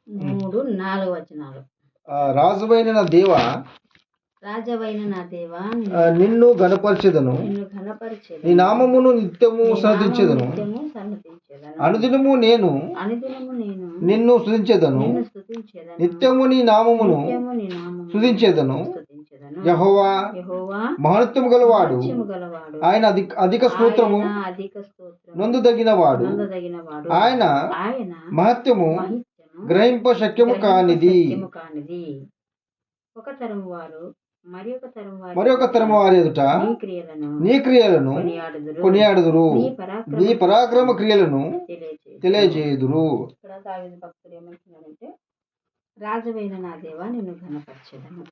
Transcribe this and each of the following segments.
3, 4 వచనాలు. రాజువైన నా దేవా, రాజవైన నా దేవా, నిన్ను ఘనపరచెదను, నీ నామమును నిత్యము సన్నతించెదను. అనుదినము నేను నిన్ను స్తుతించెదను, నిత్యము నీ నామమును స్తుతించెదను. యెహోవా మహత్వము గలవాడు, ఆయన అధిక స్తోత్రము నొందదగినవాడు. ఆయన మహత్యము గ్రహింప శక్యము కానిది. ఒక తరము వారు మరొక తరము వారి ఎదుట నీ క్రియలను కొనియాడుదురు, నీ పరాక్రమ క్రియలను తెలియజేయుదురు. ఇక్కడ దావీదు భక్తుడు ఏమంటున్నాడంటే, రాజువైన నా దేవా నిన్ను ఘనపరచెదను.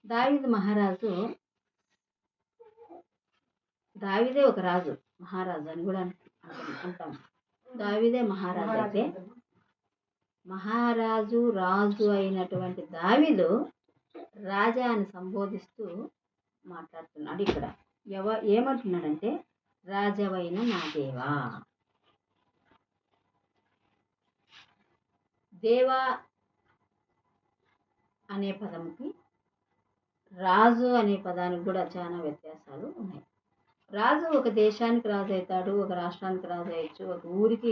దావీదు మహారాజు, దావీదే ఒక రాజు, మహారాజు అని కూడా అంటాం. దావీదే మహారాజు అయితే, మహారాజు రాజు అయినటువంటి దావీదు రాజా అని సంబోధిస్తూ మాట్లాడుతున్నాడు. ఇక్కడ ఏమంటున్నాడంటే, రాజవైన నా దేవా. దేవా అనే పదముకి రాజు అనే పదానికి కూడా చాలా వ్యత్యాసాలు ఉన్నాయి. రాజు ఒక దేశానికి రాజు అవుతాడు, ఒక రాష్ట్రానికి రాజు అయ్యొచ్చు, ఒక ఊరికి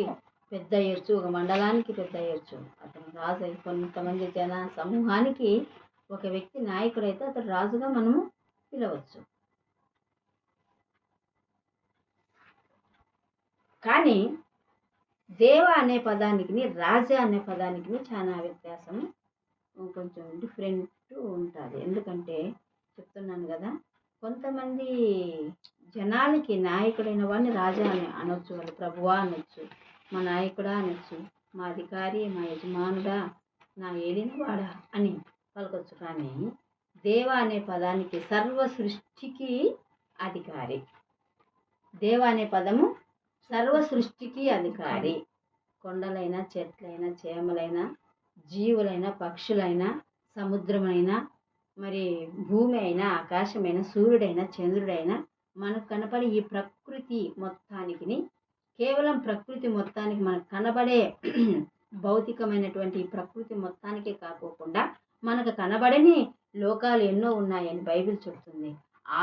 పెద్ద అయ్యొచ్చు, ఒక మండలానికి పెద్ద అయ్యొచ్చు. అతను రాజు అయ్యి కొంతమంది జన సమూహానికి ఒక వ్యక్తి నాయకుడైతే అతడు రాజుగా మనము పిలవచ్చు. కానీ దేవ అనే పదానికి రాజా అనే పదానికి చాలా వ్యత్యాసం, కొంచెం డిఫరెంట్ ఉంటుంది. ఎందుకంటే చెప్తున్నాను కదా, కొంతమంది జనాలకి నాయకుడైన వాడిని రాజా అని అనొచ్చు, వాళ్ళు ప్రభువా అనొచ్చు, మా నాయకుడా అనొచ్చు, మా అధికారి, మా యజమానుడా, నా ఏలినవాడా అని పలకొచ్చు. కానీ దేవ అనే పదానికి సర్వ సృష్టికి అధికారి. దేవ అనే పదము సర్వ సృష్టికి అధికారి. కొండలైనా, చెట్లైనా, చేమలైనా, జీవులైనా, పక్షులైనా, సముద్రమైనా, మరి భూమి అయినా, ఆకాశమైనా, సూర్యుడైనా, చంద్రుడైనా, మనకు కనపడే ఈ ప్రకృతి మొత్తానికి, కేవలం ప్రకృతి మొత్తానికి మనకు కనబడే భౌతికమైనటువంటి ఈ ప్రకృతి మొత్తానికే కాకోకుండా మనకు కనబడని లోకాలు ఎన్నో ఉన్నాయని బైబిల్ చెప్తుంది.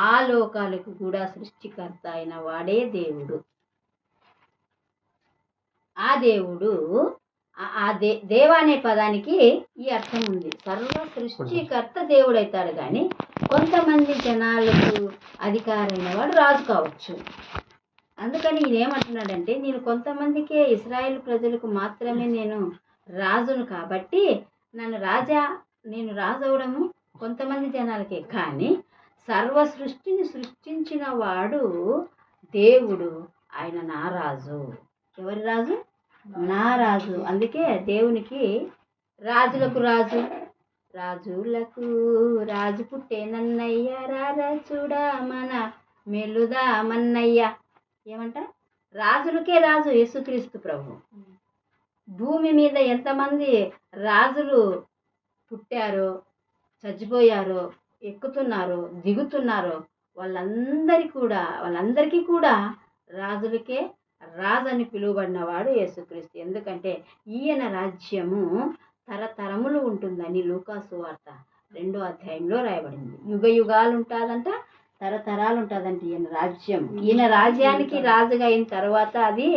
ఆ లోకాలకు కూడా సృష్టికర్త అయిన వాడే దేవుడు. ఆ దేవుడు దేవ అనే పదానికి ఈ అర్థం ఉంది. సర్వ సృష్టికర్త దేవుడైతాడు, కానీ కొంతమంది జనాలకు అధికారైన వాడు రాజు కావచ్చు. అందుకని ఈయన ఏమంటున్నాడంటే, నేను కొంతమందికే, ఇశ్రాయేలు ప్రజలకు మాత్రమే నేను రాజును కాబట్టి నేను రాజు అవడము కొంతమంది జనాలకే, కానీ సర్వ సృష్టిని సృష్టించిన వాడు దేవుడు, ఆయన నా రాజు. ఎవరి రాజు? నా రాజు. అందుకే దేవునికి రాజులకు రాజు, రాజులకు రాజు పుట్టేనన్నయ్య, రాజుడా మన మెలుదా మన్నయ్య. ఏమంట? రాజులకే రాజు యేసుక్రీస్తు ప్రభు. భూమి మీద ఎంతమంది రాజులు పుట్టారో, చచ్చిపోయారో, ఎక్కుతున్నారో, దిగుతున్నారో, వాళ్ళందరికీ కూడా రాజులకే రాజు అని పిలువబడినవాడు యేసుక్రీస్తు. ఎందుకంటే ఈయన రాజ్యము తరతరములు ఉంటుందని లూకా సువార్త 2వ అధ్యాయంలో రాయబడింది. యుగ యుగాలు ఉంటుందంట, తరతరాలు ఉంటుందంట ఈయన రాజ్యం. ఈయన రాజ్యానికి రాజుగా అయిన తర్వాత అది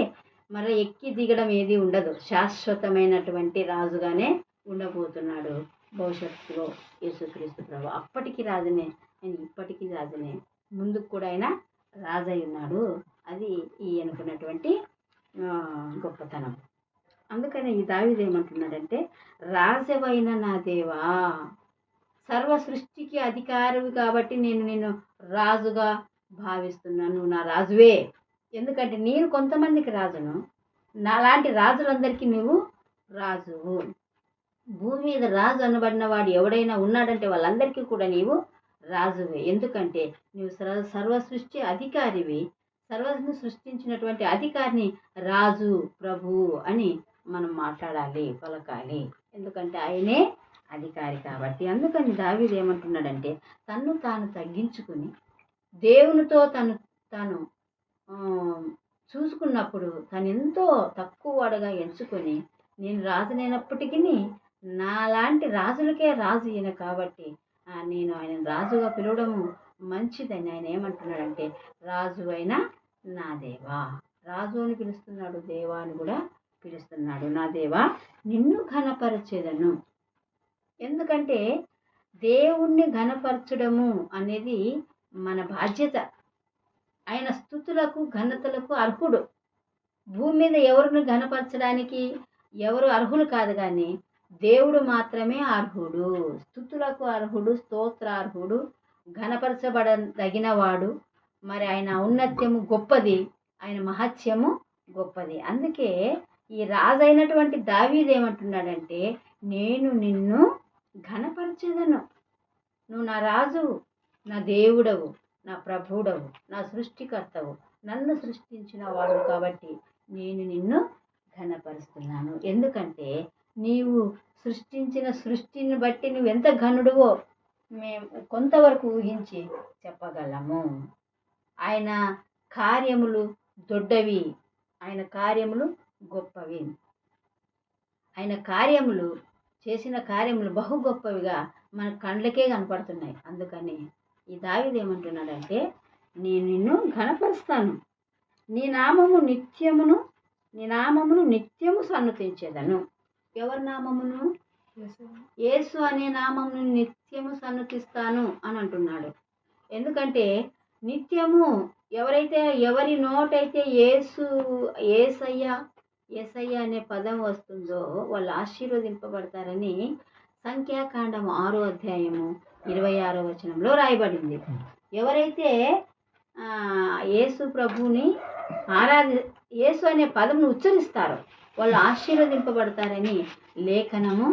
మరి ఎక్కి దిగడం ఏది ఉండదు, శాశ్వతమైనటువంటి రాజుగానే ఉండబోతున్నాడు భవిష్యత్తులో యేసుక్రీస్తు ప్రభు. అప్పటికి రాజునే, ఆయన ఇప్పటికీ రాజునే, ముందుకు కూడా ఆయన రాజై ఉన్నాడు. అది ఈయనకున్నటువంటి గొప్పతనం. అందుకని ఈ దావీదు ఏమంటున్నాడంటే, రాజవైన నా దేవా, సర్వ సృష్టికి అధికారివి కాబట్టి నేను నిన్ను రాజుగా భావిస్తున్నాను. నా రాజువే. ఎందుకంటే నేను కొంతమందికి రాజును, నాలాంటి రాజులందరికీ నువ్వు రాజువు. భూమి మీద రాజు అనబడిన వాడు ఎవడైనా ఉన్నాడంటే వాళ్ళందరికీ కూడా నీవు రాజువే. ఎందుకంటే నువ్వు సర్వ సృష్టి అధికారివి. సర్వను సృష్టించినటువంటి అధికారిని రాజు, ప్రభువు అని మనం మాట్లాడాలి, పలకాలి. ఎందుకంటే ఆయనే అధికారి కాబట్టి. అందుకని దావీదు ఏమంటున్నాడంటే, తన్ను తాను తగ్గించుకుని దేవునితో తను చూసుకున్నప్పుడు తను ఎంతో తక్కువ వాడుగా ఎంచుకొని, నేను రాజునైనప్పటికీ నాలాంటి రాజులకే రాజు ఈయన కాబట్టి నేను ఆయన రాజుగా పిలవడము మంచిదని ఆయన ఏమంటున్నాడంటే, రాజు అయినా నా దేవా, రాజు అని పిలుస్తున్నాడు, దేవా అని కూడా పిలుస్తున్నాడు. నా దేవా నిన్ను ఘనపరచెదను. ఎందుకంటే దేవుణ్ణి ఘనపరచడము అనేది మన బాధ్యత. ఆయన స్తుతులకు ఘనతలకు అర్హుడు. భూమి మీద ఎవరిని ఘనపరచడానికి ఎవరు అర్హులు కాదు, కానీ దేవుడు మాత్రమే అర్హుడు. స్తుతులకు అర్హుడు, స్తోత్రార్హుడు, ఘనపరచబడదగినవాడు. మరి ఆయన ఔన్నత్యము గొప్పది, ఆయన మహత్యము గొప్పది. అందుకే ఈ రాజు అయినటువంటి దావీదు ఏమంటున్నాడంటే, నేను నిన్ను ఘనపరచెదను. నువ్వు నా రాజువు, నా దేవుడవు, నా ప్రభువుడవు, నా సృష్టికర్తవు, నన్ను సృష్టించిన వాడు కాబట్టి నేను నిన్ను ఘనపరుస్తున్నాను. ఎందుకంటే నీవు సృష్టించిన సృష్టిని బట్టి నువ్వెంత ఘనుడువో మేము కొంతవరకు ఊహించి చెప్పగలము. ఆయన కార్యములు దొడ్డవి, ఆయన కార్యములు గొప్పవి, ఆయన కార్యములు చేసిన కార్యములు బహు గొప్పవిగా మన కండ్లకే కనపడుతున్నాయి. అందుకని ఈ దావీదు ఏమంటున్నాడంటే, నేను నిన్ను ఘనపరుస్తాను, నీ నామమును నిత్యము సన్నుతించేదను. ఎవరి నామమును? యేసు అనే నామమును నిత్యము సన్నుతిస్తాను అని అంటున్నాడు. ఎందుకంటే నిత్యము ఎవరి నోటైతే యేసయ్య అనే పదం వస్తుందో వాళ్ళు ఆశీర్వదింపబడతారని సంఖ్యాకాండం 6వ అధ్యాయము 26వ వచనంలో రాయబడింది. ఎవరైతే యేసు ప్రభువుని యేసు అనే పదంను ఉచ్చరిస్తారో వాళ్ళు ఆశీర్వదింపబడతారని లేఖనము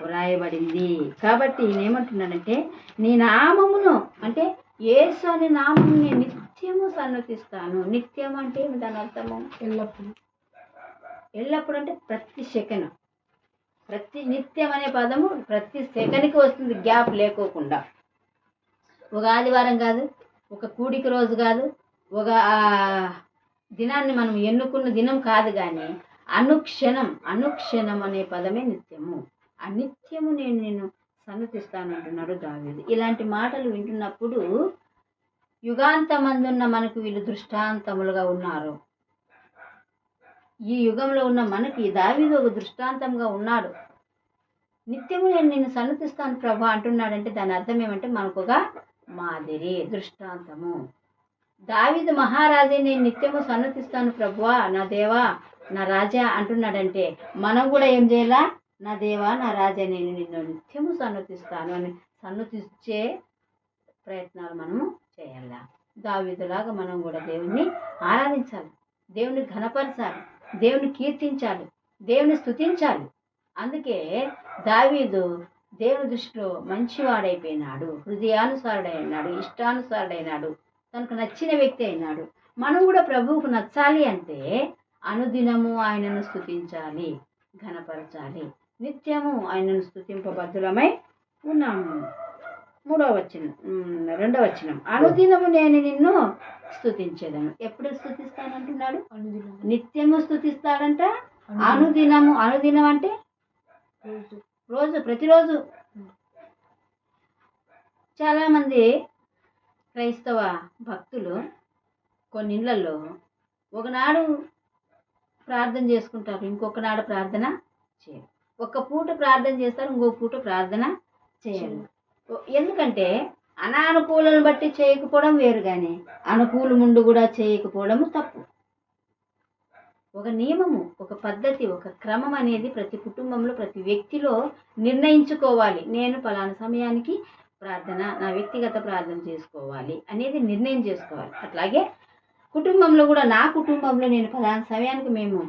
వ్రాయబడింది. కాబట్టి నేనేమంటున్నానంటే, నీ నామమును అంటే యేసు అనే నామమును నేను నిత్యము సన్నతిస్తాను. నిత్యం అంటే దాని అర్థము ఎల్లప్పుడు అంటే ప్రతి సెకను. నిత్యం అనే పదము ప్రతి సెకనికి వస్తుంది, గ్యాప్ లేకోకుండా. ఒక ఆదివారం కాదు, ఒక కూడిక రోజు కాదు, ఒక దినాన్ని మనం ఎన్నుకున్న దినం కాదు, కానీ అనుక్షణం అనే పదమే నిత్యము. ఆ నిత్యము నేను నిన్ను సన్నతిస్తానంటున్నాడు దావీదు. ఇలాంటి మాటలు వింటున్నప్పుడు యుగాంతమందున్న మనకు వీళ్ళు దృష్టాంతములుగా ఉన్నారు. ఈ యుగంలో ఉన్న మనకి దావీదు ఒక దృష్టాంతంగా ఉన్నాడు. నిత్యము నేను నిన్ను సన్నతిస్తాను ప్రభు అంటున్నాడంటే దాని అర్థం ఏమంటే మనకు ఒక మాదిరి, దృష్టాంతము. దావీదు మహారాజే నేను నిత్యము సన్నతిస్తాను ప్రభువా, నా దేవా, నా రాజా అంటున్నాడంటే మనం కూడా ఏం చేయాలా? నా దేవా, నా రాజా, నేను నిన్ను నిత్యము సన్నతిస్తాను అని సన్నతిచ్చే ప్రయత్నాలు మనము చేయాలా. దావీదులాగా మనం కూడా దేవుణ్ణి ఆరాధించాలి, దేవుని ఘనపరచాలి, దేవుని కీర్తించాలి, దేవుని స్తుతించాలి. అందుకే దావీదు దేవుని దృష్టిలో మంచివాడైపోయినాడు, హృదయానుసారుడైనాడు, ఇష్టానుసారుడైనాడు, తనకు నచ్చిన వ్యక్తి అయినాడు. మనం కూడా ప్రభువుకు నచ్చాలి అంటే అనుదినము ఆయనను స్తుతించాలి, ఘనపరచాలి, నిత్యము ఆయనను స్తుతింపబద్ధులమై ఉన్నాము. 2వ వచనం, అనుదినము నేను నిన్ను స్తుతించేదను. ఎప్పుడు స్తుతిస్తానంటున్నాడు? నిత్యము స్తుతిస్తాడంట. అనుదినం అంటే రోజు, ప్రతిరోజు. చాలామంది క్రైస్తవ భక్తులు కొన్ని ఇళ్లలో ఒకనాడు ప్రార్థన చేసుకుంటారు, ఇంకొక నాడు ప్రార్థన చేయరు. ఒక పూట ప్రార్థన చేస్తారు, ఇంకొక పూట ప్రార్థన చేయరు. ఎందుకంటే అనానుకూలను బట్టి చేయకపోవడం వేరు, కానీ అనుకూలముండు కూడా చేయకపోవడము తప్పు. ఒక నియమము, ఒక పద్ధతి, ఒక క్రమం అనేది ప్రతి కుటుంబంలో, ప్రతి వ్యక్తిలో నిర్ణయించుకోవాలి. నేను పలానా సమయానికి ప్రార్థన, నా వ్యక్తిగత ప్రార్థన చేసుకోవాలి అనేది నిర్ణయం చేసుకోవాలి. అట్లాగే కుటుంబంలో కూడా, నా కుటుంబంలో నేను పలానా సమయానికి మేము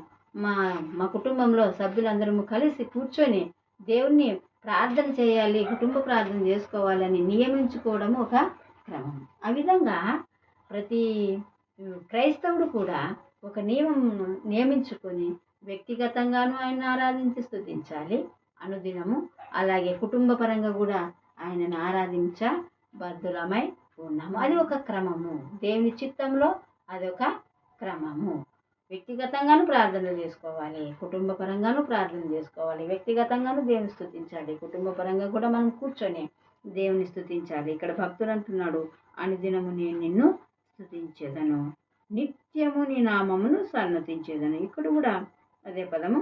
మా కుటుంబంలో సభ్యులందరము కలిసి కూర్చొని దేవుణ్ణి ప్రార్థన చేయాలి, కుటుంబ ప్రార్థన చేసుకోవాలని నియమించుకోవడం ఒక క్రమం. ఆ విధంగా ప్రతి క్రైస్తవుడు కూడా ఒక నియమించుకొని వ్యక్తిగతంగాను ఆయన ఆరాధించి స్తుతించాలి అనుదినము. అలాగే కుటుంబ పరంగా కూడా ఆయనను ఆరాధించబద్ధులమై ఉన్నాము. అది ఒక క్రమము. దేవుని చిత్తంలో అదొక క్రమము. వ్యక్తిగతంగాను ప్రార్థన చేసుకోవాలి, కుటుంబ పరంగాను ప్రార్థన చేసుకోవాలి. వ్యక్తిగతంగాను దేవుని స్తుతించాలి, కుటుంబ పరంగా కూడా మనం కూర్చొని దేవుని స్తుతించాలి. ఇక్కడ భక్తుడు అంటున్నాడు, అనుదినము నేను నిన్ను స్తుతించేదను, నిత్యము నీ నామమును సన్నతించేదను. ఇక్కడ కూడా అదే పదము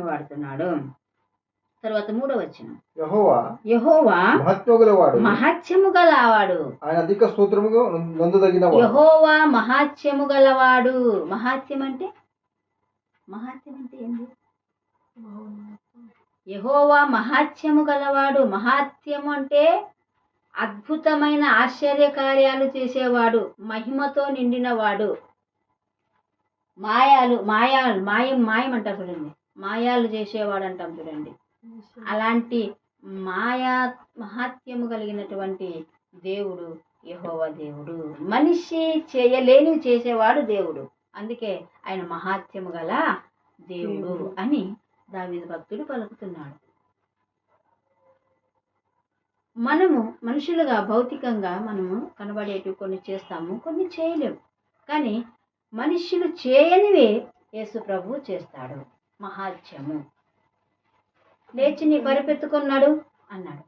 వాడుతున్నాడు. తర్వాత 3వ వచనం, యెహోవా మహాత్యము గలవాడు, ఆయన అధిక స్తోత్రము నొందదగినవాడు. యెహోవా మహాత్యము గలవాడు. మహాత్యం అంటే ఏంది? యెహోవా మహాత్యము గలవాడు. మహాత్యము అంటే అద్భుతమైన ఆశ్చర్య కార్యాలు చేసేవాడు, మహిమతో నిండినవాడు. మాయం అంటారు చూడండి, మాయాలు చేసేవాడు అంటాం చూడండి. అలాంటి మహాత్యము కలిగినటువంటి దేవుడు యెహోవా దేవుడు. మనిషి చేయలేనివి చేసేవాడు దేవుడు. అందుకే ఆయన మహాత్యము గల దేవుడు అని దావీదు భక్తుడు పలుకుతున్నాడు. మనము మనుషులుగా భౌతికంగా మనము కనబడేటివి కొన్ని చేస్తాము, కొన్ని చేయలేము. కానీ మనుషులు చేయనివే యేసు ప్రభువు చేస్తాడు. మహాత్యము. లేచి నీ పరిపెత్తుకున్నాడు అన్నాడు.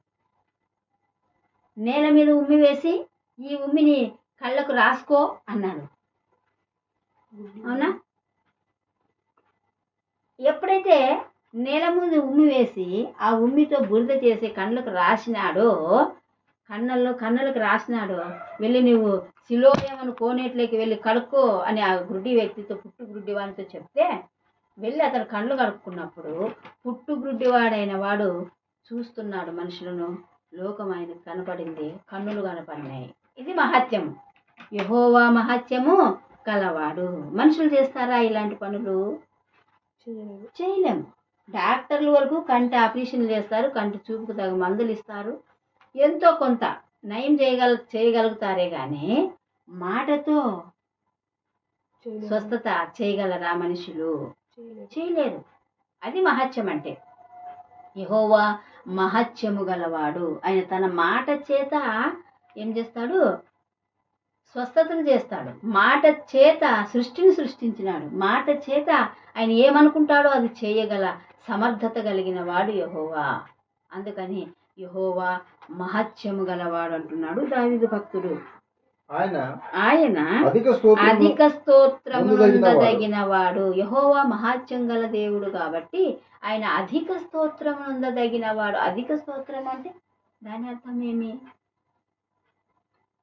నేల మీద ఉమ్మి వేసి ఈ ఉమ్మిని కళ్ళకు రాసుకో అన్నాడు. అవునా? ఎప్పుడైతే నేల మీద ఉమ్మి వేసి ఆ ఉమ్మితో బురద చేసి కళ్ళకు రాసినాడో, కన్నులకు రాసినాడో, వెళ్ళి నువ్వు సిలోయమని కోనేట్లోకి వెళ్ళి కడుక్కో అని ఆ గుడ్డి వ్యక్తితో, పుట్టు గుడ్డి వాడితో చెప్తే వెళ్ళి అతను కళ్ళు కడుక్కున్నప్పుడు పుట్టు గుడ్డివాడైన వాడు చూస్తున్నాడు మనుషులను. లోకం ఆయనకు కనపడింది, కన్నులు కనపడినాయి. ఇది మహత్యము. యెహోవా మహత్యము కలవాడు. మనుషులు చేస్తారా ఇలాంటి పనులు? చేయలేము. డాక్టర్ల వరకు కంటి ఆపరేషన్లు చేస్తారు, కంటి చూపుకు తగ్గ మందులు ఇస్తారు, ఎంతో కొంత నయం చేయగలుగుతారే కానీ మాటతో స్వస్థత చేయగలరా మనుషులు? చేయలేరు. అది మహత్యం అంటే. యెహోవా మహత్యము గలవాడు. ఆయన తన మాట చేత ఏం చేస్తాడు? స్వస్థతను చేస్తాడు. మాట చేత సృష్టిని సృష్టించినాడు. మాట చేత ఆయన ఏమనుకుంటాడో అది చేయగల సమర్థత కలిగిన వాడు యెహోవా. అందుకని యెహోవా మహత్యము గలవాడు అంటున్నాడు దావీదు భక్తుడు. ఆయన అధిక స్తోత్రమునందదగిన వాడు. యెహోవా మహాత్యం గల దేవుడు కాబట్టి ఆయన అధిక స్తోత్రమునందదగిన వాడు. అధిక స్తోత్రం అంటే దాని అర్థం ఏమి?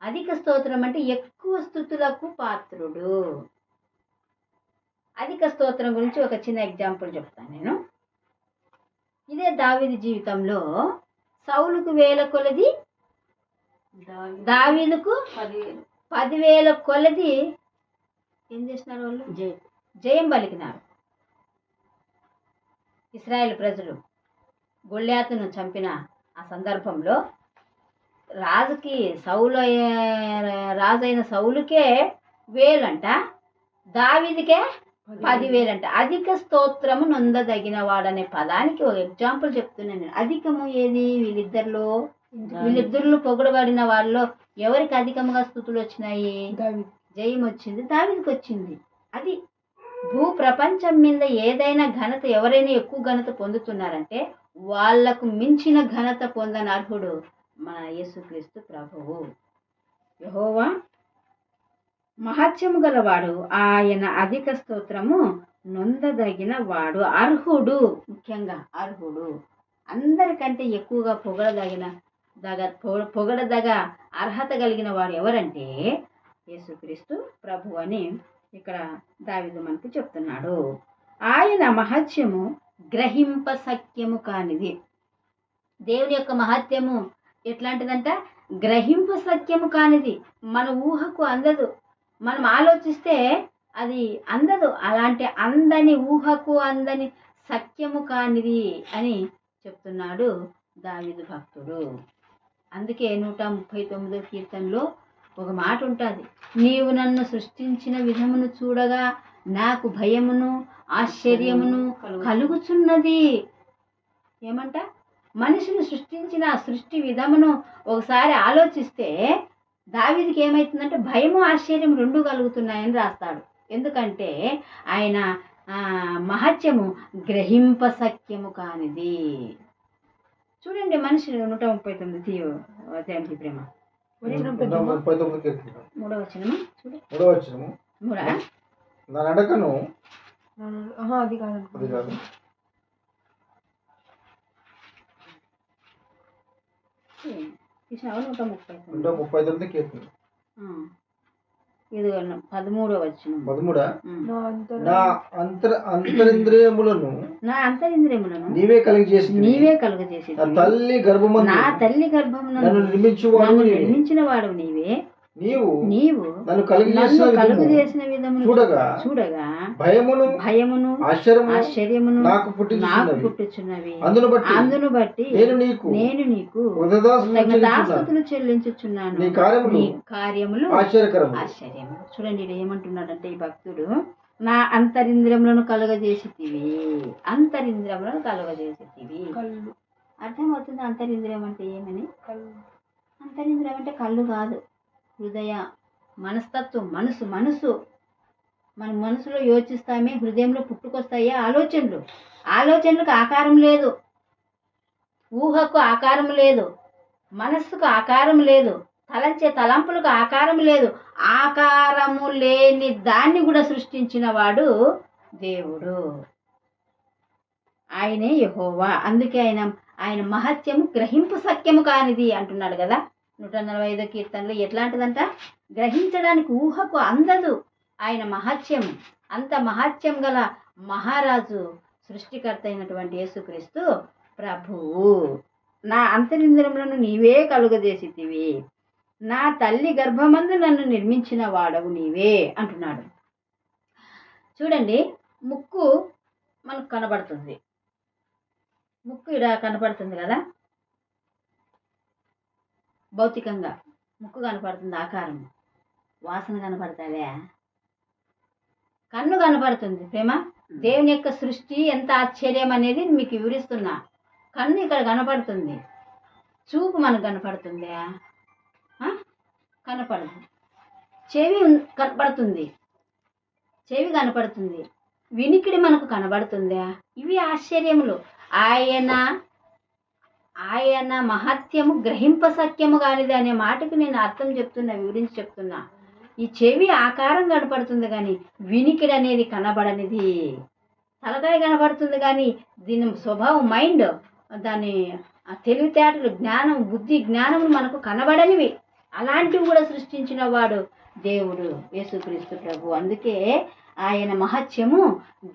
అధిక స్తోత్రం అంటే ఎక్కువ స్తుతులకు పాత్రుడు. అధిక స్తోత్రం గురించి ఒక చిన్న ఎగ్జాంపుల్ చెప్తాను నేను. ఇదే దావీదు జీవితంలో సౌలుకు 1000 కొలది, దావీదుకు 10,000 కొలది ఏం చేసినారు? వాళ్ళు జయం పలికినారు. ఇశ్రాయేల్ ప్రజలు గొల్యాతును చంపిన ఆ సందర్భంలో రాజైన సౌలుకే 1000 అంట, దావీదుకే 10,000 అంట. అధిక స్తోత్రము నొందదగిన వాడనే పదానికి ఒక ఎగ్జాంపుల్ చెప్తున్నాను నేను. అధికము ఏది? వీళ్ళిద్దరు పొగడబడిన వాళ్ళలో ఎవరికి అధికంగా స్తుతులు వచ్చినాయి? జయం వచ్చింది, దావీదుకు వచ్చింది. అది భూ ప్రపంచం మీద ఏదైనా ఘనత, ఎవరైనా ఎక్కువ ఘనత పొందుతున్నారంటే వాళ్లకు మించిన ఘనత పొందని అర్హుడు మన యేసుక్రీస్తు ప్రభువు. యెహోవా మహత్యము గలవాడు. ఆయన అధిక స్తోత్రము నొందదగిన వాడు. అర్హుడు, ముఖ్యంగా అర్హుడు. అందరికంటే ఎక్కువగా పొగడదగ అర్హత కలిగిన వాడు ఎవరంటే యేసుక్రీస్తు ప్రభు అని ఇక్కడ దావీదు మనకు చెప్తున్నాడు. ఆయన మహత్యము గ్రహింప సఖ్యము కానిది. దేవుని యొక్క మహత్యము ఎట్లాంటిదంట? గ్రహింప సఖ్యము కానిది. మన ఊహకు అందదు, మనం ఆలోచిస్తే అది అందదు. అలాంటి అందని, ఊహకు అందని, సఖ్యము కానిది అని చెప్తున్నాడు దావీదు భక్తుడు. అందుకే 139వ కీర్తనలో ఒక మాట ఉంటుంది, నీవు నన్ను సృష్టించిన విధమును చూడగా నాకు భయమును ఆశ్చర్యమును కలుగుచున్నది. ఏమంట? మనిషిని సృష్టించిన సృష్టి విధమును ఒకసారి ఆలోచిస్తే దావీదుకి ఏమవుతుందంటే భయము ఆశ్చర్యం రెండు కలుగుతున్నాయని రాస్తాడు. ఎందుకంటే ఆయన మహత్యము గ్రహింప సఖ్యము కానిది. చూడండి మనిషి 139 అధ్యాయానికి ప్రేమ 139 కీర్తన 3వ వచనము చూడు. 3వ వచనము. నా నడకను అది కాదు చూసినావా 139 139 కీర్తన ఇది 13వ వచనం. 13. నా అంతరింద్రియములను నీవే కలుగజేసి నా తల్లి గర్భమందు నన్ను నిర్మించిన వాడు నీవే. నీవు నన్ను కలుగజేసిన విధమును చూడగా భయమును ఆశ్చర్యమును నాకు పుట్టుచున్నవి. అందును బట్టి నేను నీకు కృతజ్ఞతాస్తుతులు చెల్లించుచున్నాను. నీ కార్యములు ఆశ్చర్యము. చూడండి ఇక్కడ ఏమంటున్నాడంటే ఈ భక్తుడు, నా అంతరింద్రియములను కలుగజేసితివి. అంతరింద్రియములను కలుగజేసితివి. అర్థమవుతుంది అంతరింద్రియం అంటే ఏమని? అంతరింద్రియం అంటే కళ్ళు కాదు, హృదయ మనస్తత్వం, మనసు. మన మనసులో యోచిస్తామే, హృదయంలో పుట్టుకొస్తాయే ఆలోచనలకు ఆకారం లేదు, ఊహకు ఆకారం లేదు, మనస్సుకు ఆకారం లేదు, తలంచే తలంపులకు ఆకారం లేదు. ఆకారము లేని దాన్ని కూడా సృష్టించిన వాడు దేవుడు. ఆయనే యెహోవా. అందుకే ఆయన మహత్యము గ్రహింపు సఖ్యము కానిది అంటున్నాడు కదా 145 కీర్తనలో. ఎట్లాంటిదంట? గ్రహించడానికి ఊహకు అందదు ఆయన మహత్యం. అంత మహత్యం గల మహారాజు, సృష్టికర్త అయినటువంటి యేసుక్రీస్తు ప్రభువు. నా అంతరింద్రియములను నీవే కలుగజేసితివి. నా తల్లి గర్భమందు నన్ను నిర్మించిన వాడవు నీవే అంటున్నాడు. చూడండి, ముక్కు మనకు కనబడుతుంది. ముక్కు ఇక్కడ కనపడుతుంది కదా, భౌతికంగా ముక్కు కనపడుతుంది, ఆకారం. వాసన కనపడతావే? కన్ను కనపడుతుంది ప్రేమ. దేవుని యొక్క సృష్టి ఎంత ఆశ్చర్యం అనేది మీకు వివరిస్తున్నా. కన్ను ఇక్కడ కనపడుతుంది, చూపు మనకు కనపడుతుందా? కనపడదు. చెవి కనపడుతుంది, వినికిడి మనకు కనబడుతుందా? ఇవి ఆశ్చర్యములు. ఆయన మహత్యము గ్రహింప సఖ్యము కానిది అనే మాటకు నేను అర్థం చెప్తున్నా, వివరించి చెప్తున్నా. ఈ చెవి ఆకారం కనపడుతుంది కానీ వినికిడి అనేది కనబడనిది. తలకాయ కనబడుతుంది కానీ దీని స్వభావం, మైండ్, దాని తెలివితేటలు, జ్ఞానం, బుద్ధి, జ్ఞానము మనకు కనబడనివి. అలాంటివి కూడా సృష్టించిన వాడు దేవుడు యేసుక్రీస్తు ప్రభు. అందుకే ఆయన మహత్యము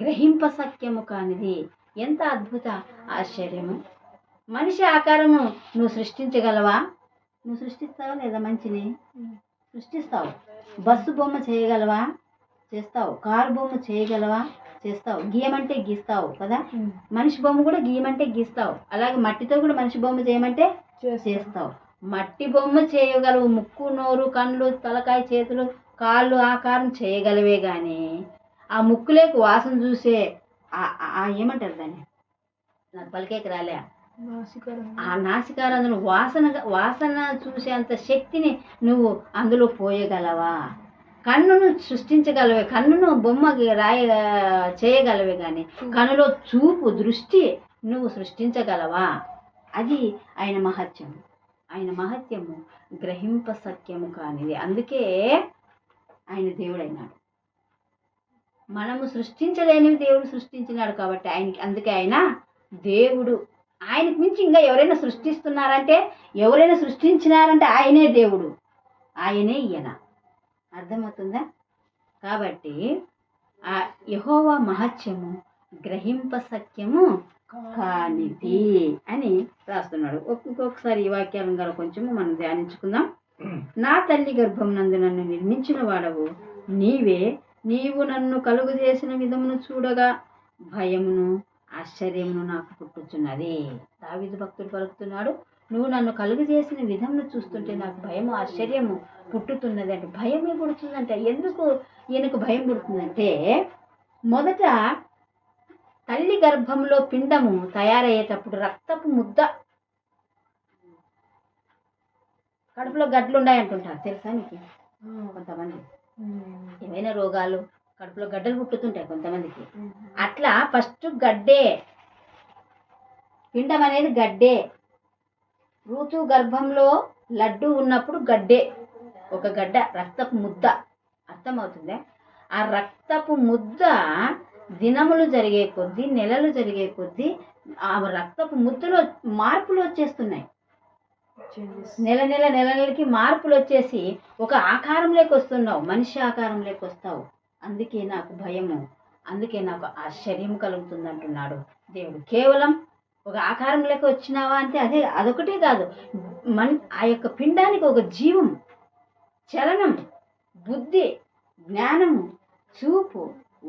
గ్రహింప సఖ్యము కానిది. ఎంత అద్భుత ఆశ్చర్యము! మనిషి ఆకారము నువ్వు సృష్టించగలవా? నువ్వు సృష్టిస్తావా లేదా? మంచిని సృష్టిస్తావు. బస్సు బొమ్మ చేయగలవా? చేస్తావు. కారు బొమ్మ చేయగలవా? చేస్తావు. గీయమంటే గీస్తావు కదా. మనిషి బొమ్మ కూడా గీయమంటే గీస్తావు. అలాగే మట్టితో కూడా మనిషి బొమ్మ చేయమంటే చేస్తావు. మట్టి బొమ్మ చేయగలవు. ముక్కు, నోరు, కళ్ళు, తలకాయ, చేతులు, కాళ్ళు ఆకారం చేయగలవే కానీ ఆ ముక్కులేకు వాసన చూసే ఏమంటారు దాన్ని, నాకు పలికేకి రాలే, ఆ నాసికారంలో వాసన చూసేంత శక్తిని నువ్వు అందులో పోయగలవా? కన్నును సృష్టించగలవే, కన్నును బొమ్మ చేయగలవే కానీ కన్నులో చూపు, దృష్టి నువ్వు సృష్టించగలవా? అది ఆయన మహత్యం. ఆయన మహత్యము గ్రహింప సఖ్యము కానిది. అందుకే ఆయన దేవుడైనాడు. మనము సృష్టించలేనివి దేవుడు సృష్టించినాడు కాబట్టి అందుకే ఆయన దేవుడు. ఆయనకు మించి ఇంకా ఎవరైనా సృష్టిస్తున్నారంటే, ఎవరైనా సృష్టించినారంటే ఆయనే దేవుడు, ఆయనే ఈయన. అర్థమవుతుందా? కాబట్టి ఆ యెహోవా మహత్యము గ్రహింప సఖ్యము కానిది అని రాస్తున్నాడు. ఒక్కొక్కసారి ఈ వాక్యాలను గల కొంచెము మనం ధ్యానించుకుందాం. నా తల్లి గర్భం నందు నన్ను నిర్మించిన వాడవు నీవే. నీవు నన్ను కలుగు చేసిన విధమును చూడగా భయమును ఆశ్చర్యమును నాకు పుట్టుచున్నది. దావీదు భక్తుడు పలుకుతున్నాడు, నువ్వు నన్ను కలుగు చేసిన విధమును చూస్తుంటే నాకు భయము ఆశ్చర్యము పుట్టుతున్నది. అంటే భయమే పుడుతుందంటే ఎందుకు ఈయనకు భయం పుడుతుందంటే, మొదట తల్లి గర్భంలో పిండము తయారయ్యేటప్పుడు రక్తపు ముద్ద కడుపులో గడ్డలు ఉన్నాయి అంటుంటారు, తెలుసా నీకు? కొంతమంది ఏమైనా రోగాలు కడుపులో గడ్డలు పుట్టుతుంటాయి కొంతమందికి. అట్లా ఫస్ట్ గడ్డే, పిండం అనేది గడ్డే. ఋతు గర్భంలో లడ్డు ఉన్నప్పుడు గడ్డే, ఒక గడ్డ, రక్తపు ముద్ద. అర్థమవుతుందా? ఆ రక్తపు ముద్ద దినములు జరిగే కొద్దీ, నెలలు జరిగే కొద్దీ ఆ రక్తపు ముద్దలో మార్పులు వచ్చేస్తున్నాయి. నెలకి మార్పులు వచ్చేసి ఒక ఆకారంలోకి వస్తున్నావు, మనిషి ఆకారంలోకి వస్తావు. అందుకే నాకు భయము, అందుకే నాకు ఆశ్చర్యం కలుగుతుంది అంటున్నాడు దేవుడు. కేవలం ఒక ఆకారంలోకి వచ్చినావా అంటే అదొకటే కాదు, ఆ యొక్క పిండానికి ఒక జీవం, చలనం, బుద్ధి, జ్ఞానము, చూపు,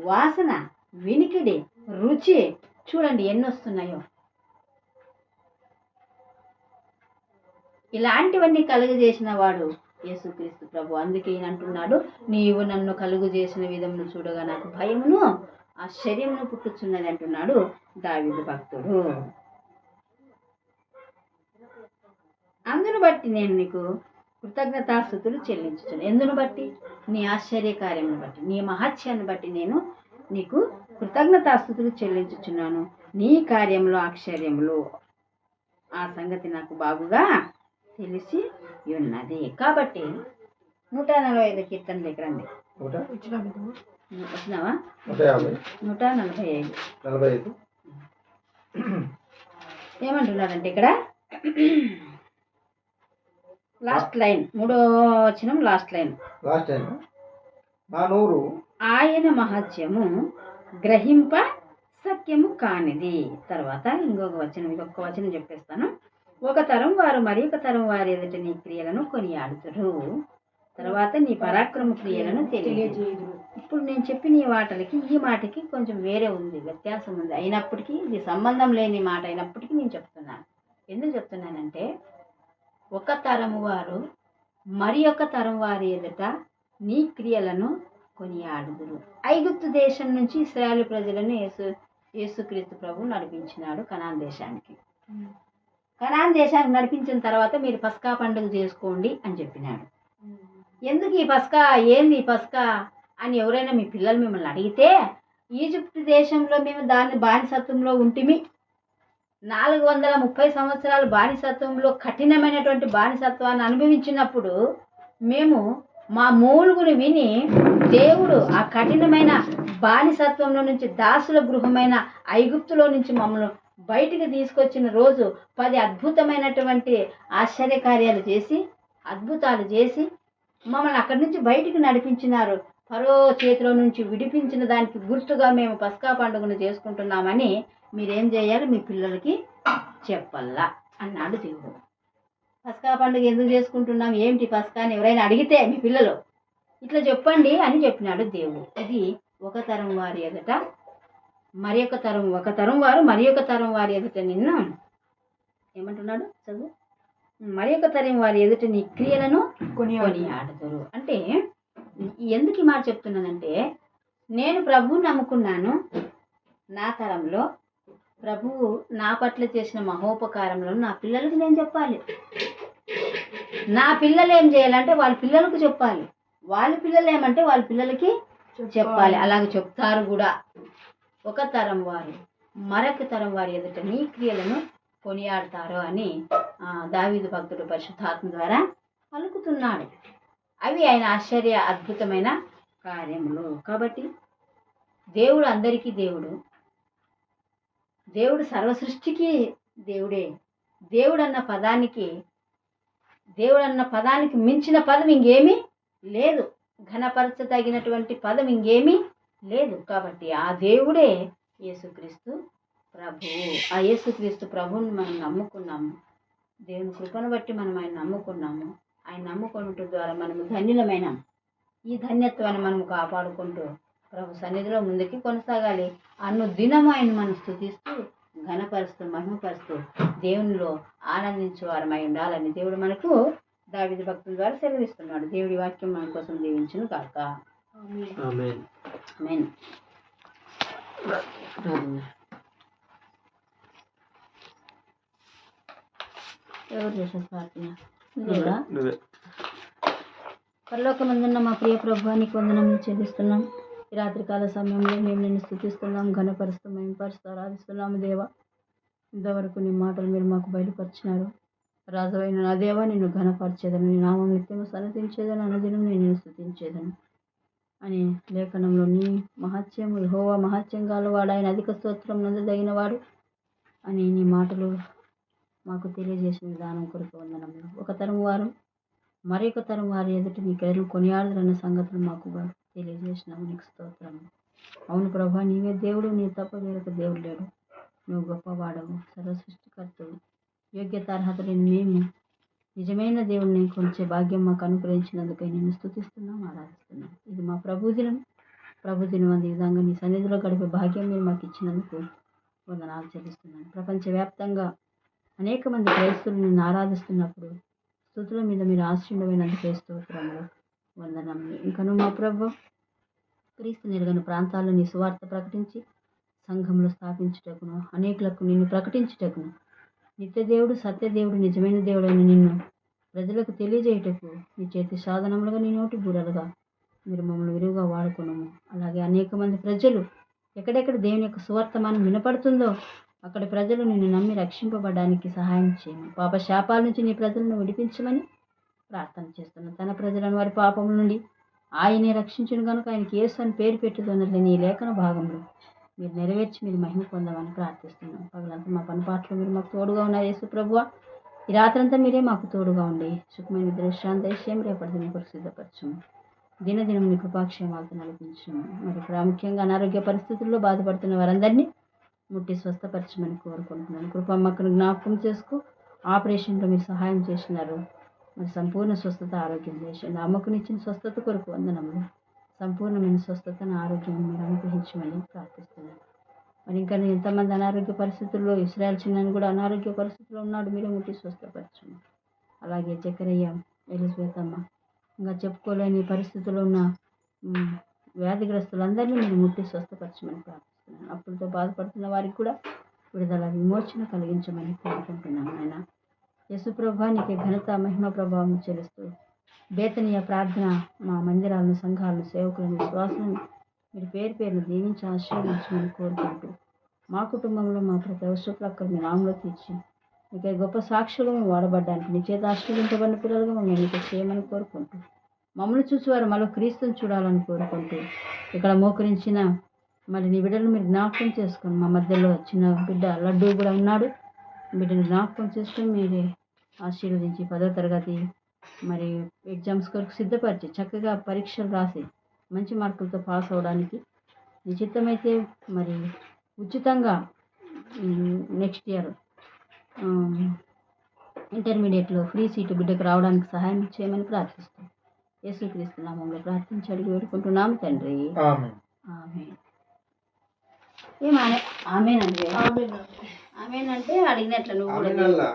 వాసన, వినికిడి, రుచి, చూడండి ఎన్ని వస్తున్నాయో. ఇలాంటివన్నీ కలుగజేసిన వాడు యేసుక్రీస్తు ప్రభు. అందుకే ఈయన అంటున్నాడు, నీవు నన్ను కలుగు చేసిన విధమును చూడగా నాకు భయమును ఆశ్చర్యమును పుట్టుచున్నది అంటున్నాడు దావీదు భక్తుడు. అందును బట్టి నేను నీకు కృతజ్ఞతాస్తుతులు చెల్లించుచున్నాను. ఎందును బట్టి? నీ ఆశ్చర్యకార్యమును బట్టి, నీ మహత్యాన్ని బట్టి నేను నీకు కృతజ్ఞతాస్తుతులు చెల్లించుచున్నాను. నీ కార్యములు ఆశ్చర్యములు, ఆ సంగతి నాకు బాగుగా తెలిసి ఉన్నది. కాబట్టి 145 కీర్తన దగ్గర అండి. వచ్చినావా? 145 ఏమంటున్నాడంటే ఇక్కడ లాస్ట్ లైన్, 3వ వచనం లాస్ట్ లైన్. ఆయన మహత్యము గ్రహింప సత్యము కానిది. తర్వాత ఇంకొక వచనం చెప్పేస్తాను. ఒక తరం వారు మరి ఒక తరం వారి ఎదుట నీ క్రియలను కొనియాడుతురు, తర్వాత నీ పరాక్రమ క్రియలను తెలియజేయుదురు. ఇప్పుడు నేను చెప్పిన ఈ మాటలకి ఈ మాటకి కొంచెం వేరే ఉంది, వ్యత్యాసం ఉంది. అయినప్పటికీ ఇది సంబంధం లేని మాట అయినప్పటికీ నేను చెప్తున్నాను. ఎందుకు చెప్తున్నానంటే, ఒక తరం వారు మరి ఒక తరం వారి ఎదుట నీ క్రియలను కొనియాడుదురు. ఐగుప్తు దేశం నుంచి ఇశ్రాయేలు ప్రజలను యేసుక్రీస్తు ప్రభు నడిపించినాడు కనాన్ దేశానికి. కనాన్ దేశానికి నడిపించిన తర్వాత మీరు పస్కా పండుగ చేసుకోండి అని చెప్పినాడు. ఎందుకు ఈ పస్కా, ఏంది ఈ పస్కా అని ఎవరైనా మీ పిల్లలు మిమ్మల్ని అడిగితే, ఈజిప్ట్ దేశంలో మేము దాని బానిసత్వంలో ఉంటిమి, 430 సంవత్సరాలు బానిసత్వంలో కఠినమైనటువంటి బానిసత్వాన్ని అనుభవించినప్పుడు మేము మా మూలుగును విని దేవుడు ఆ కఠినమైన బానిసత్వంలో నుంచి, దాసుల గృహమైన ఐగుప్తులో నుంచి మమ్మల్ని బయటికి తీసుకొచ్చిన రోజు 10 అద్భుతమైనటువంటి ఆశ్చర్యకార్యాలు చేసి, అద్భుతాలు చేసి మమ్మల్ని అక్కడి నుంచి బయటికి నడిపించినారు. ఫరో చేతిలో నుంచి విడిపించిన దానికి గుర్తుగా మేము పస్కా పండుగను చేసుకుంటున్నామని మీరేం చేయాలి, మీ పిల్లలకి చెప్పల్లా అన్నాడు దేవుడు. పస్కా పండుగ ఎందుకు చేసుకుంటున్నాం, ఏమిటి పస్కా అని ఎవరైనా అడిగితే మీ పిల్లలు ఇట్లా చెప్పండి అని చెప్పినాడు దేవుడు. ఇది ఒక తరం వారి ఎదుట మరి ఒక తరం, ఒక తరం వారు మరి ఒక తరం వారి ఎదుట నిన్ను ఏమంటున్నాడు చదువు, మరి ఒక తరం వారి ఎదుట నీ క్రియలను కొనియాడుతారు. అంటే ఎందుకు ఈ మాట చెప్తున్నానంటే, నేను ప్రభువు నమ్ముకున్నాను, నా తరంలో ప్రభువు నా పట్ల చేసిన మహోపకారంలో నా పిల్లలకు నేను చెప్పాలి. నా పిల్లలు ఏం చేయాలంటే వాళ్ళ పిల్లలకు చెప్పాలి, వాళ్ళ పిల్లలు ఏమంటే వాళ్ళ పిల్లలకి చెప్పాలి. అలాగే చెప్తారు కూడా. ఒక తరం వారు మరొక తరం వారి ఎదుట నీ క్రియలను కొనియాడతారు అని దావీదు భక్తుడు పరిశుద్ధాత్మ ద్వారా పలుకుతున్నాడు. అవి ఆయన ఆశ్చర్య అద్భుతమైన కార్యములు. కాబట్టి దేవుడు అందరికీ దేవుడు, దేవుడు సర్వసృష్టికి దేవుడే. దేవుడన్న పదానికి మించిన పదం ఇంకేమీ లేదు, ఘనపరచదగినటువంటి పదం ఇంకేమీ లేదు. కాబట్టి ఆ దేవుడే యేసుక్రీస్తు ప్రభువు. ఆ యేసుక్రీస్తు ప్రభువుని మనం నమ్ముకున్నాము, దేవుని కృపను బట్టి మనం ఆయన నమ్ముకున్నాము. ఆయన నమ్ముకోవటం ద్వారా మనము ధన్యులమైన ఈ ధన్యత్వాన్ని మనం కాపాడుకుంటూ ప్రభు సన్నిధిలో ముందుకి కొనసాగాలి. అన్ను దినము ఆయన మనం స్తుతిస్తూ, ఘనపరుస్తూ, మహిమపరుస్తూ దేవునిలో ఆనందించే వారమై ఉండాలని దేవుడు మనకు దావీదు భక్తుల ద్వారా సెలవిస్తున్నాడు. దేవుడి వాక్యం మన కోసం దీవించును గాక. ఆమేన్. ఆమేన్. ఎవరు చేసిన ప్రార్థన? లేదా? పరలోకమందున్న మా ప్రియ ప్రభువా, నీకు వందనములు చెల్లిస్తున్నాం. ఈ రాత్రికాల సమయంలో మేము నిన్ను స్తుతిస్తున్నాం, ఘనపరుస్తూ మేంపరుస్తూ ఆరాధిస్తున్నాము దేవా. ఇంతవరకు నీ మాటలు మీరు మాకు బయలుపరిచినారు. రాజువైన నా దేవా, నిన్ను ఘనపరిచేదను, నీ నామం నిత్యము సన్నతించేదను, అనుదినం నేను నిన్ను స్తుతించేదను అని లేఖనంలో నీ మహత్యము యెహోవా మహత్యం గలవాడు, ఆయన అధిక స్తోత్రం నందదగిన వాడు అని నీ మాటలు మాకు తెలియజేసిన విధానం కొరకు వందనములు. ఒక తరం వారు మరొక తరం వారి ఎదుట నీ పేరు కొనియాడదన్న సంగతులు మాకు తెలియజేసినావు, నీకు స్తోత్రం. అవును ప్రభా, నీవే దేవుడు, నీ తప్ప వేరొక దేవుడు లేడు. నువ్వు గొప్పవాడవు, సర్వ సృష్టికర్తవు. యోగ్యత అర్హత లేని మేము నిజమైన దేవుడిని కొలిచే భాగ్యం మాకు అనుగ్రహించినందుకై నేను స్తుతిస్తున్నాం, ఆరాధిస్తున్నాం. ఇది మా ప్రభుదినం అంది విధంగా నీ సన్నిధిలో గడిపే భాగ్యం మీరు మాకు ఇచ్చినందుకు వందనాలు చెల్లిస్తున్నాను. ప్రపంచవ్యాప్తంగా అనేక మంది క్రైస్తవులు నిన్ను ఆరాధిస్తున్నప్పుడు స్తుతుల మీద మీరు ఆశ్రయమైనందుకే స్తోత్రములు, వందనములు. ఇంకను మా ప్రభు క్రీస్తు నెరగని ప్రాంతాల్లో నీ సువార్త ప్రకటించి సంఘంలో స్థాపించుటకును, అనేకులకు నిన్ను ప్రకటించుటకును, నిత్యదేవుడు సత్యదేవుడు నిజమైన దేవుడు అని నిన్ను ప్రజలకు తెలియజేయుటకు నీ చేతి సాధనములుగా, నీ నోటి బూరలుగా మీరు మమ్మల్ని విరివిగా వాడుకున్నాము. అలాగే అనేక మంది ప్రజలు ఎక్కడెక్కడ దేవుని యొక్క సువార్తమానం వినపడుతుందో అక్కడ ప్రజలు నిన్ను నమ్మి రక్షింపబడడానికి సహాయం చేయము. పాప శాపాల నుంచి నీ ప్రజలను విడిపించమని ప్రార్థన చేస్తున్నాను. తన ప్రజలను వారి పాపం నుండి ఆయనే రక్షించును కనుక ఆయనకి యేసు అని పేరు పెట్టుతున్నట్లే నీ లేఖన భాగంలో మీరు నెరవేర్చి మీరు మహిమ పొందమని ప్రార్థిస్తున్నాం. పగలంతా మా పనిపాట్లు మీరు మాకు తోడుగా ఉన్నారు యేసు ప్రభువా. ఈ రాత్రంతా మీరే మాకు తోడుగా ఉండి సుఖమైన దృశ్యాన్ని దయచేయం, రేపటి దిన కొరకు సిద్ధపరచము. దినదినం మీ కృపాక్షేమాలతో నడిపించము. మరి ప్రాముఖ్యంగా అనారోగ్య పరిస్థితుల్లో బాధపడుతున్న వారందరినీ ముట్టి స్వస్థపరచమని కోరుకుంటున్నాను. కృపమ్మక్కను జ్ఞాపకం చేసుకో. ఆపరేషన్లో మీరు సహాయం చేసినారు, మరి సంపూర్ణ స్వస్థత ఆరోగ్యం చేసింది. అమ్మకునిచ్చిన స్వస్థత కొరకు వందనములు. సంపూర్ణమైన స్వస్థతను ఆరోగ్యం మీరు అనుగ్రహించమని ప్రార్థిస్తున్నాను. మరి ఇంకా ఎంతమంది అనారోగ్య పరిస్థితుల్లో, ఇస్రాయల్ చిన్నని కూడా అనారోగ్య పరిస్థితుల్లో ఉన్నాడు, మీరే ముట్టి స్వస్థపరచండి. అలాగే చక్కెరయ్య, ఎలిజబెత్ అమ్మ, ఇంకా చెప్పుకోలేని పరిస్థితుల్లో ఉన్న వ్యాధిగ్రస్తులందరినీ మీరు ముట్టి స్వస్థపరచమని ప్రార్థిస్తున్నాను. అప్పులతో బాధపడుతున్న వారికి కూడా విడుదల విమోచన కలిగించమని కోరుకుంటున్నాను. ఆయన యేసుప్రభా, నీకే ఘనత మహిమ ప్రభావం చెల్లిస్తూ బేతనీయ ప్రార్థన మా మందిరాలను, సంఘాలను, సేవకులను, విశ్వాసాలను మీరు పేరు పేరును దీవించి ఆశీర్వదించమని కోరుకుంటూ మా కుటుంబంలో మా ప్రతి అవసరపు అక్కడ మీ నామలో తీర్చి నీకే గొప్ప సాక్షులుగా మేము వాడబడ్డానికి నీ చేత ఆశీర్వించబడిన పిల్లలుగా మమ్మల్ని నీకు చేయమని కోరుకుంటూ మమ్మల్ని చూసేవారు మళ్ళీ క్రీస్తుని చూడాలని కోరుకుంటూ ఇక్కడ మోకరించిన మరి నీ బిడ్డలు మీరు జ్ఞాపకం చేసుకొని మా మధ్యలో చిన్న బిడ్డ లడ్డు కూడా ఉన్నాడు, బిడ్డను జ్ఞాపకం చేసుకొని మీరే ఆశీర్వదించి 10వ తరగతి మరి ఎగ్జామ్స్ కొరకు సిద్ధపరిచి చక్కగా పరీక్షలు రాసి మంచి మార్కులతో పాస్ అవ్వడానికి నిశ్చితమైతే మరి ఉచితంగా నెక్స్ట్ ఇయర్ ఇంటర్మీడియట్లో ఫ్రీ సీటు బిడ్డకు రావడానికి సహాయం చేయమని ప్రార్థిస్తాం. యేసుక్రీస్తు నామములో ప్రార్థించి అడిగి వేడుకుంటున్నాము తండ్రి, ఆమేన్. ఆమేన్ అంటే అడిగినట్లు నువ్వు కూడా